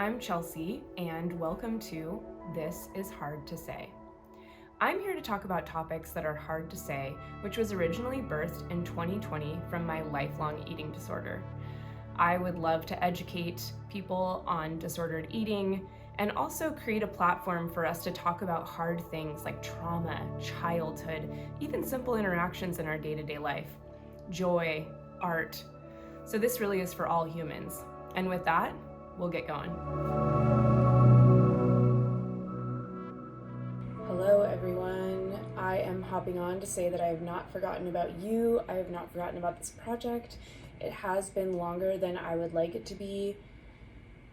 I'm Chelsea, and welcome to This is Hard to Say. I'm here to talk about topics that are hard to say, which was originally birthed in 2020 from my lifelong eating disorder. I would love to educate people on disordered eating and also create a platform for us to talk about hard things like trauma, childhood, even simple interactions in our day-to-day life, joy, art. So this really is for all humans. And with that, we'll get going. Hello everyone. I am hopping on to say that I have not forgotten about you. I have not forgotten about this project. It has been longer than I would like it to be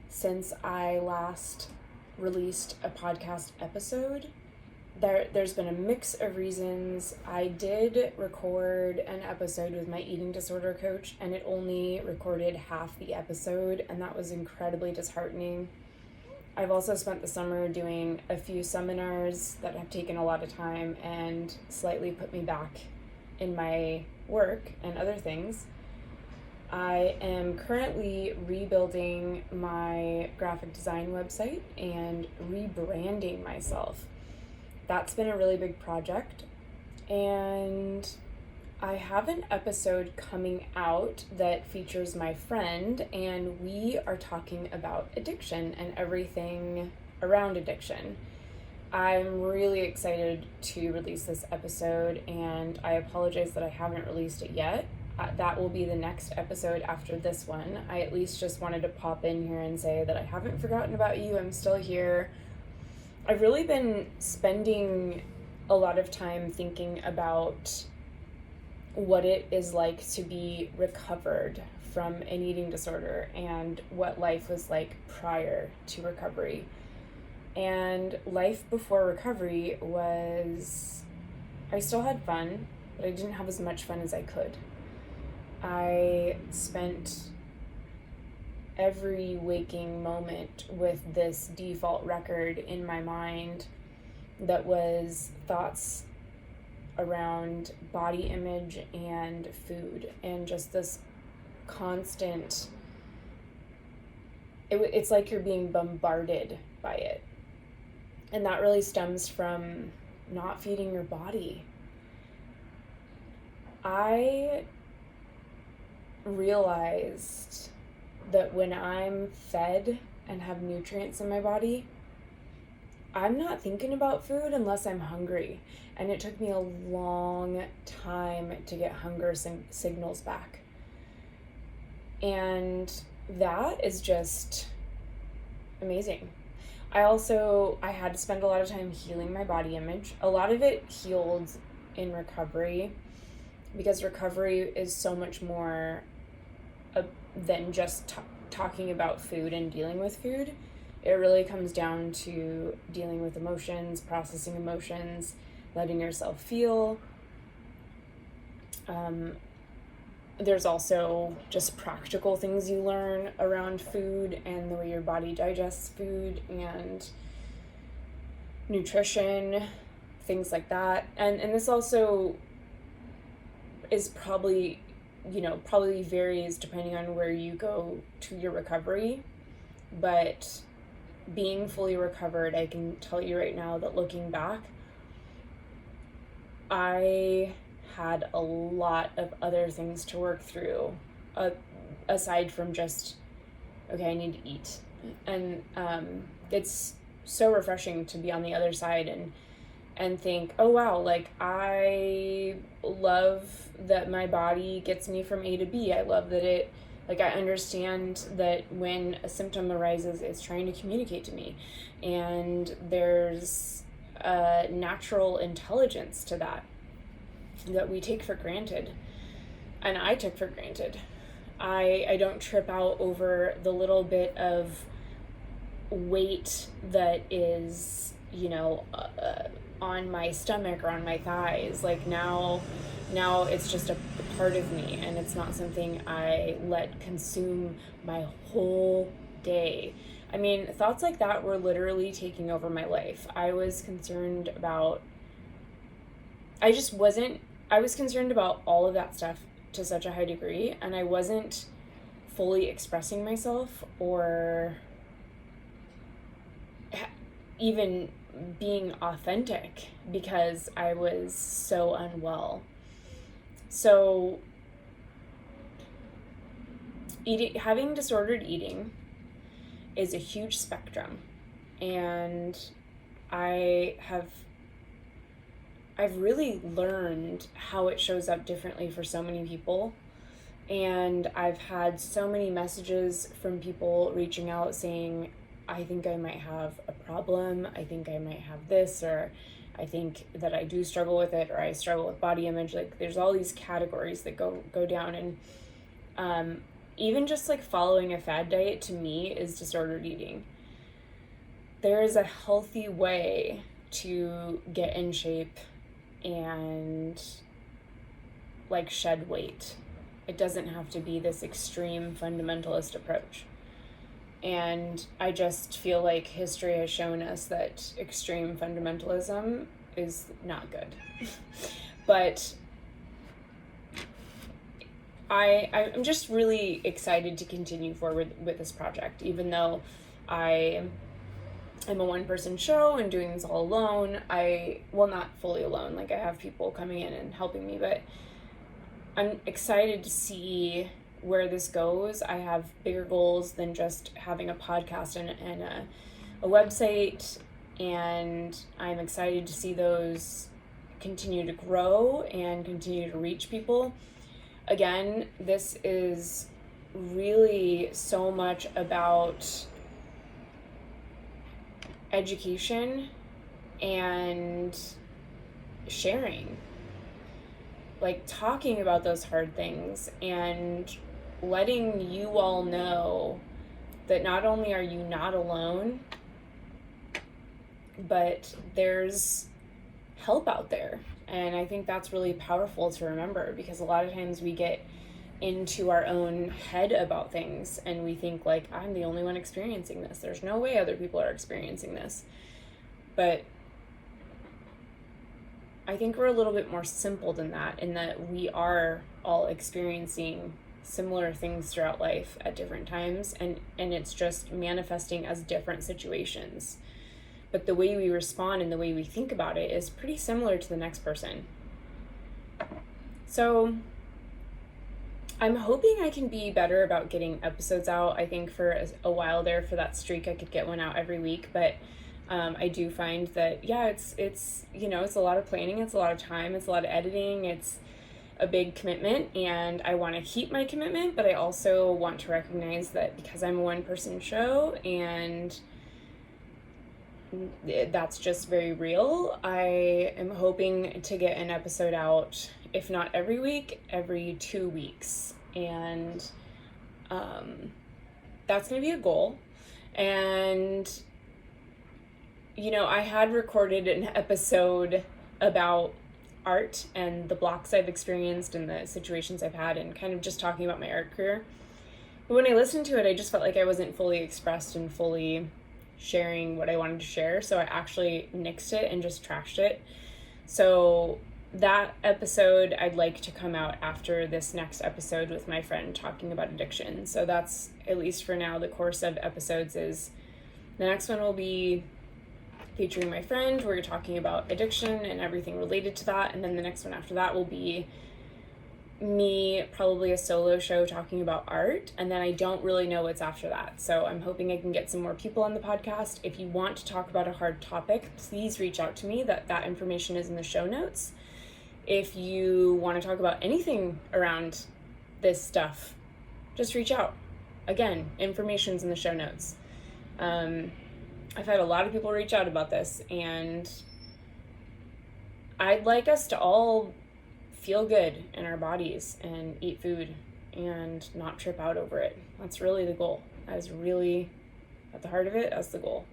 since I last released a podcast episode. There's been a mix of reasons. I did record an episode with my eating disorder coach, and it only recorded half the episode, and that was incredibly disheartening. I've also spent the summer doing a few seminars that have taken a lot of time and slightly put me back in my work and other things. I am currently rebuilding my graphic design website and rebranding myself. That's been a really big project, and I have an episode coming out that features my friend, and we are talking about addiction and everything around addiction. I'm really excited to release this episode, and I apologize that I haven't released it yet. That will be the next episode after this one. I at least just wanted to pop in here and say that I haven't forgotten about you. I'm still here. I've really been spending a lot of time thinking about what it is like to be recovered from an eating disorder and what life was like prior to recovery. And life before recovery was, I still had fun, but I didn't have as much fun as I could. I spent every waking moment with this default record in my mind that was thoughts around body image and food, and just this constant, it's like you're being bombarded by it. And that really stems from not feeding your body. I realized that when I'm fed and have nutrients in my body, I'm not thinking about food unless I'm hungry. And it took me a long time to get hunger signals back. And that is just amazing. I had to spend a lot of time healing my body image. A lot of it healed in recovery, because recovery is so much more than just talking about food and dealing with food. It really comes down to dealing with emotions, processing emotions, letting yourself feel. There's also just practical things you learn around food and the way your body digests food and nutrition, things like that. And this also is probably varies depending on where you go to your recovery. But being fully recovered, I can tell you right now that looking back, I had a lot of other things to work through, aside from just, okay, I need to eat. And it's so refreshing to be on the other side and think, oh wow, like I love that my body gets me from A to B. I love that I understand that when a symptom arises, it's trying to communicate to me. And there's a natural intelligence to that we take for granted. And I took for granted. I don't trip out over the little bit of weight that is, on my stomach or on my thighs. Like now it's just a part of me, and it's not something I let consume my whole day. I mean, thoughts like that were literally taking over my life. I was concerned about all of that stuff to such a high degree, and I wasn't fully expressing myself or even being authentic because I was so unwell. So having disordered eating is a huge spectrum, and I've really learned how it shows up differently for so many people. And I've had so many messages from people reaching out saying, I think I might have a problem, I think I might have this, or I think that I do struggle with it, or I struggle with body image. Like, there's all these categories that go down, and even just like following a fad diet to me is disordered eating. There is a healthy way to get in shape and like shed weight. It doesn't have to be this extreme fundamentalist approach. And I just feel like history has shown us that extreme fundamentalism is not good. But I'm just really excited to continue forward with this project, even though I'm a one-person show and doing this all alone. Well, not fully alone, like I have people coming in and helping me, but I'm excited to see where this goes. I have bigger goals than just having a podcast and a website, and I'm excited to see those continue to grow and continue to reach people. Again, this is really so much about education and sharing. Like, talking about those hard things and letting you all know that not only are you not alone, but there's help out there. And I think that's really powerful to remember, because a lot of times we get into our own head about things and we think like, I'm the only one experiencing this. There's no way other people are experiencing this. But I think we're a little bit more simple than that, in that we are all experiencing similar things throughout life at different times, and it's just manifesting as different situations. But the way we respond and the way we think about it is pretty similar to the next person. So I'm hoping I can be better about getting episodes out. I think for a while there, for that streak, I could get one out every week, but I do find that, yeah, it's you know, it's a lot of planning, it's a lot of time, it's a lot of editing, it's a big commitment, and I want to keep my commitment, but I also want to recognize that because I'm a one-person show and that's just very real, I am hoping to get an episode out, if not every week, every 2 weeks. And that's going to be a goal. And you know, I had recorded an episode about art and the blocks I've experienced and the situations I've had, and kind of just talking about my art career. But when I listened to it, I just felt like I wasn't fully expressed and fully sharing what I wanted to share. So I actually nixed it and just trashed it. So that episode, I'd like to come out after this next episode with my friend talking about addiction. So that's, at least for now, the course of episodes. Is the next one will be featuring my friend. We're talking about addiction and everything related to that. And then the next one after that will be me, probably a solo show talking about art. And then I don't really know what's after that. So I'm hoping I can get some more people on the podcast. If you want to talk about a hard topic, please reach out to me. That information is in the show notes. If you want to talk about anything around this stuff, just reach out. Again, information's in the show notes. I've had a lot of people reach out about this, and I'd like us to all feel good in our bodies and eat food and not trip out over it. That's really the goal. That is really at the heart of it. That's the goal.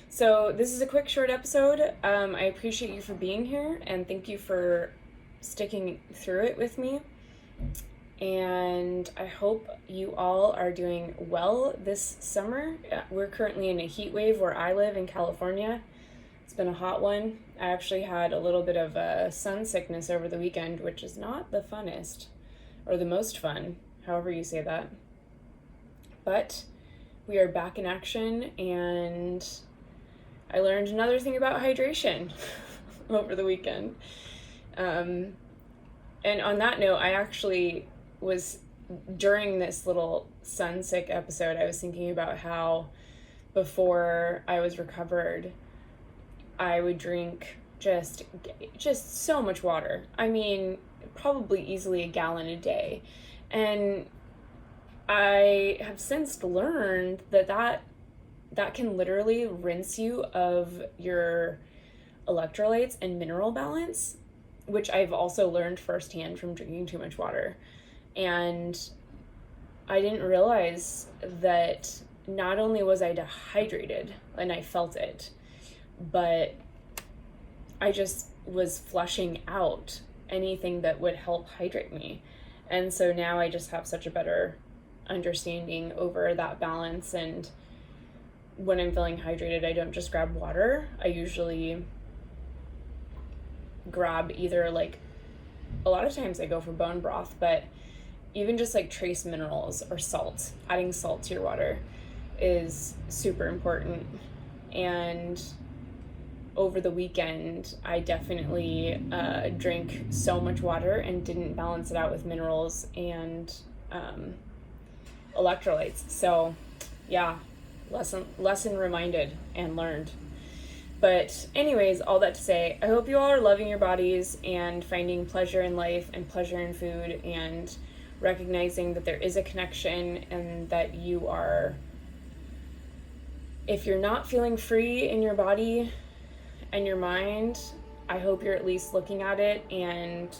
So this is a quick, short episode. I appreciate you for being here, and thank you for sticking through it with me. And I hope you all are doing well this summer. We're currently in a heat wave where I live in California. It's been a hot one. I actually had a little bit of sun sickness over the weekend, which is not the funnest, or the most fun, however you say that. But we are back in action, and I learned another thing about hydration over the weekend. And on that note, I actually was, during this little sunsick episode, I was thinking about how before I was recovered, I would drink just so much water. I mean, probably easily a gallon a day. And I have since learned that can literally rinse you of your electrolytes and mineral balance, which I've also learned firsthand from drinking too much water. And I didn't realize that not only was I dehydrated, and I felt it, but I just was flushing out anything that would help hydrate me. And so now I just have such a better understanding over that balance. And when I'm feeling hydrated, I don't just grab water. I usually grab either, like, a lot of times I go for bone broth, but even just like trace minerals or salt. Adding salt to your water is super important. And over the weekend, I definitely drank so much water and didn't balance it out with minerals and electrolytes. So yeah, lesson reminded and learned. But anyways, all that to say, I hope you all are loving your bodies and finding pleasure in life and pleasure in food, and recognizing that there is a connection, and that you are, if you're not feeling free in your body and your mind, I hope you're at least looking at it and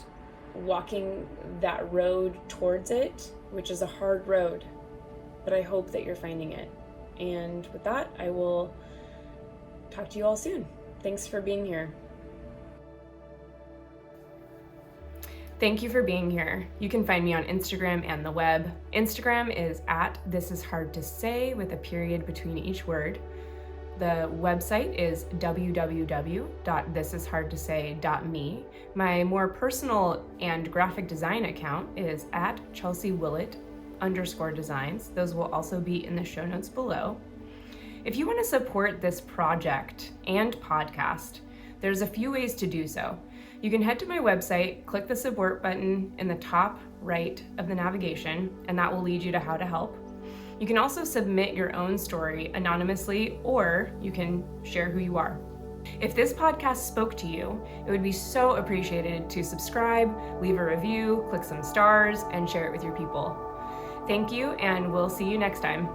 walking that road towards it, which is a hard road, but I hope that you're finding it. And with that, I will talk to you all soon. Thanks for being here. Thank you for being here. You can find me on Instagram and the web. Instagram is @thisishardtosay with a period between each word. The website is www.thisishardtosay.me. My more personal and graphic design account is @ChelseaWillett_designs. Those will also be in the show notes below. If you want to support this project and podcast, there's a few ways to do so. You can head to my website, click the support button in the top right of the navigation, and that will lead you to how to help. You can also submit your own story anonymously, or you can share who you are. If this podcast spoke to you, it would be so appreciated to subscribe, leave a review, click some stars, and share it with your people. Thank you, and we'll see you next time.